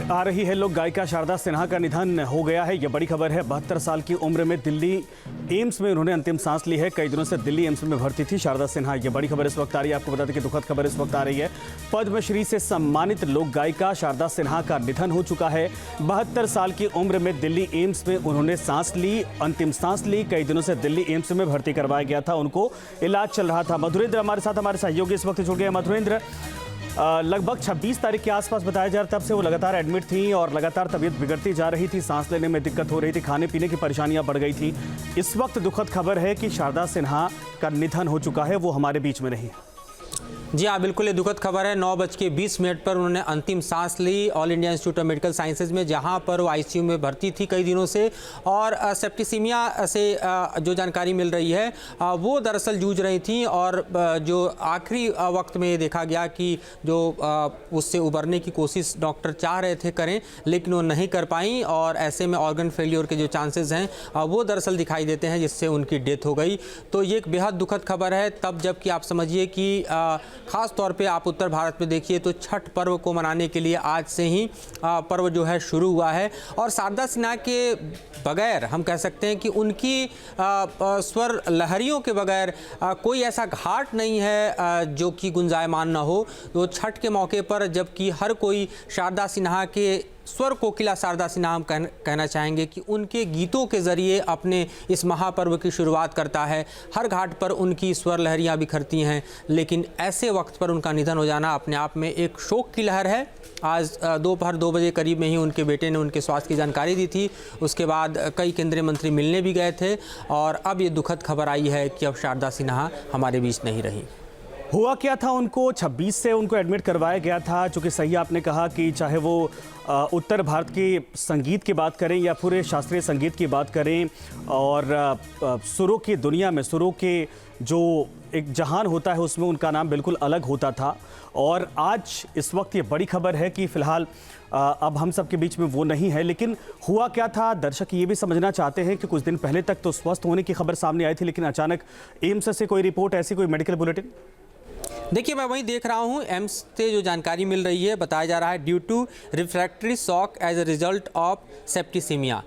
आ रही है। लोक गायिका शारदा सिन्हा का निधन हो गया है। यह बड़ी खबर है। 72 साल की उम्र में दिल्ली एम्स में उन्होंने अंतिम सांस ली है। कई दिनों से दिल्ली एम्स में भर्ती थी शारदा सिन्हा। यह बड़ी खबर इस वक्त आ रही है। आपको बता दें कि दुखद खबर इस वक्त आ रही है। पद्मश्री से सम्मानित लोक गायिका शारदा सिन्हा का निधन हो चुका है। 72 साल की उम्र में दिल्ली एम्स में उन्होंने सांस ली, अंतिम सांस ली। कई दिनों से दिल्ली एम्स में भर्ती करवाया गया था, उनको इलाज चल रहा था। मधुरेंद्र हमारे साथ, हमारे सहयोगी इस वक्त जुड़ गए। मधुरेंद्र, लगभग 26 तारीख के आसपास बताया जा रहा था, तब से वो लगातार एडमिट थी और लगातार तबीयत बिगड़ती जा रही थी, सांस लेने में दिक्कत हो रही थी, खाने पीने की परेशानियां बढ़ गई थी। इस वक्त दुखद खबर है कि शारदा सिन्हा का निधन हो चुका है, वो हमारे बीच में नहीं। जी हाँ, बिल्कुल ये दुखद खबर है। 9:20 पर उन्होंने अंतिम सांस ली All India Institute of Medical Sciences में, जहाँ पर वो आईसीयू में भर्ती थी कई दिनों से। और सेप्टिसीमिया से जो जानकारी मिल रही है वो दरअसल जूझ रही थी। और जो आखिरी वक्त में देखा गया कि जो उससे उबरने की कोशिश डॉक्टर चाह रहे थे करें, लेकिन वो नहीं कर पाई। और ऐसे में ऑर्गन फेलियर के जो चांसेस हैं वो दरअसल दिखाई देते हैं, जिससे उनकी डेथ हो गई। तो ये एक बेहद दुखद खबर है। तब जबकि आप समझिए कि ख़ास तौर पे आप उत्तर भारत में देखिए तो छठ पर्व को मनाने के लिए आज से ही पर्व जो है शुरू हुआ है। और शारदा सिन्हा के बगैर हम कह सकते हैं कि उनकी स्वर लहरियों के बगैर कोई ऐसा घाट नहीं है जो कि गुंजायमान ना हो। तो छठ के मौके पर जबकि हर कोई शारदा सिन्हा के स्वर कोकिला शारदा सिन्हा हम कहना चाहेंगे कि उनके गीतों के ज़रिए अपने इस महापर्व की शुरुआत करता है। हर घाट पर उनकी स्वर लहरियाँ बिखरती हैं, लेकिन ऐसे वक्त पर उनका निधन हो जाना अपने आप में एक शोक की लहर है। आज दोपहर 2 बजे करीब में ही उनके बेटे ने उनके स्वास्थ्य की जानकारी दी थी। उसके बाद कई केंद्रीय मंत्री मिलने भी गए थे। और अब ये दुखद खबर आई है कि अब शारदा सिन्हा हमारे बीच नहीं रही। हुआ क्या था, उनको 26 से उनको एडमिट करवाया गया था, चूँकि सही आपने कहा कि चाहे वो उत्तर भारत के संगीत की बात करें या पूरे शास्त्रीय संगीत की बात करें, और सुरों की दुनिया में सुरों के जो एक जहान होता है उसमें उनका नाम बिल्कुल अलग होता था। और आज इस वक्त ये बड़ी खबर है कि फ़िलहाल अब हम सब के बीच में वो नहीं है। लेकिन हुआ क्या था, दर्शक ये भी समझना चाहते हैं कि कुछ दिन पहले तक तो स्वस्थ होने की खबर सामने आई थी, लेकिन अचानक एम्स से कोई रिपोर्ट, ऐसी कोई मेडिकल बुलेटिन? देखिए, मैं वहीं देख रहा हूँ एम्स से जो जानकारी मिल रही है, बताया जा रहा है due to refractory shock as a result of septicaemia.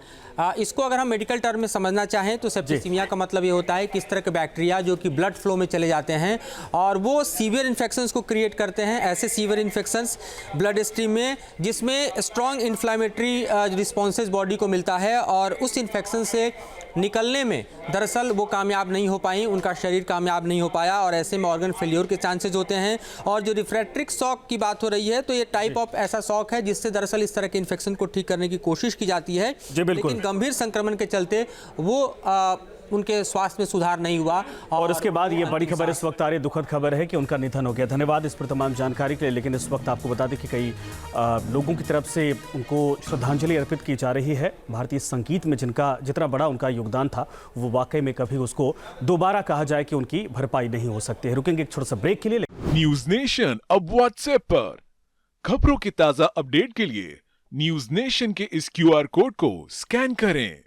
इसको अगर हम मेडिकल टर्म में समझना चाहें तो सेप्टिसीमिया का मतलब ये होता है कि इस तरह के बैक्टीरिया जो कि ब्लड फ्लो में चले जाते हैं और वो सीवियर इन्फेक्शंस को क्रिएट करते हैं। ऐसे सीवियर इन्फेक्शंस ब्लड स्ट्रीम में जिसमें स्ट्रॉन्ग इन्फ्लामेटरी रिस्पॉन्सेज बॉडी को मिलता है, और उस इन्फेक्शन से निकलने में दरअसल वो कामयाब नहीं हो पाई, उनका शरीर कामयाब नहीं हो पाया, और ऐसे में ऑर्गन फेलियर के चांसेस होते हैं। और जो रिफ्रैक्ट्रिक शॉक की बात हो रही है तो ये टाइप ऑफ ऐसा शॉक है जिससे दरअसल इस तरह के इन्फेक्शन को ठीक करने की कोशिश की जाती है, लेकिन गंभीर संक्रमण के चलते वो उनके स्वास्थ्य में सुधार नहीं हुआ। और उसके बाद ये बड़ी खबर इस वक्त आ रही, दुखद खबर है कि उनका निधन हो गया। धन्यवाद इस पर तमाम जानकारी के लिए। लेकिन इस वक्त आपको बता दें कि कई लोगों की तरफ से उनको श्रद्धांजलि अर्पित की जा रही है। भारतीय संगीत में जितना बड़ा उनका योगदान था, वो वाकई में कभी उसको दोबारा कहा जाए कि उनकी भरपाई नहीं हो सकती है। रुकेंगे एक छोटा सा ब्रेक के लिए। न्यूज नेशन अब व्हाट्सएप पर खबरों की ताजा अपडेट के लिए न्यूज नेशन के इस QR कोड को स्कैन करें।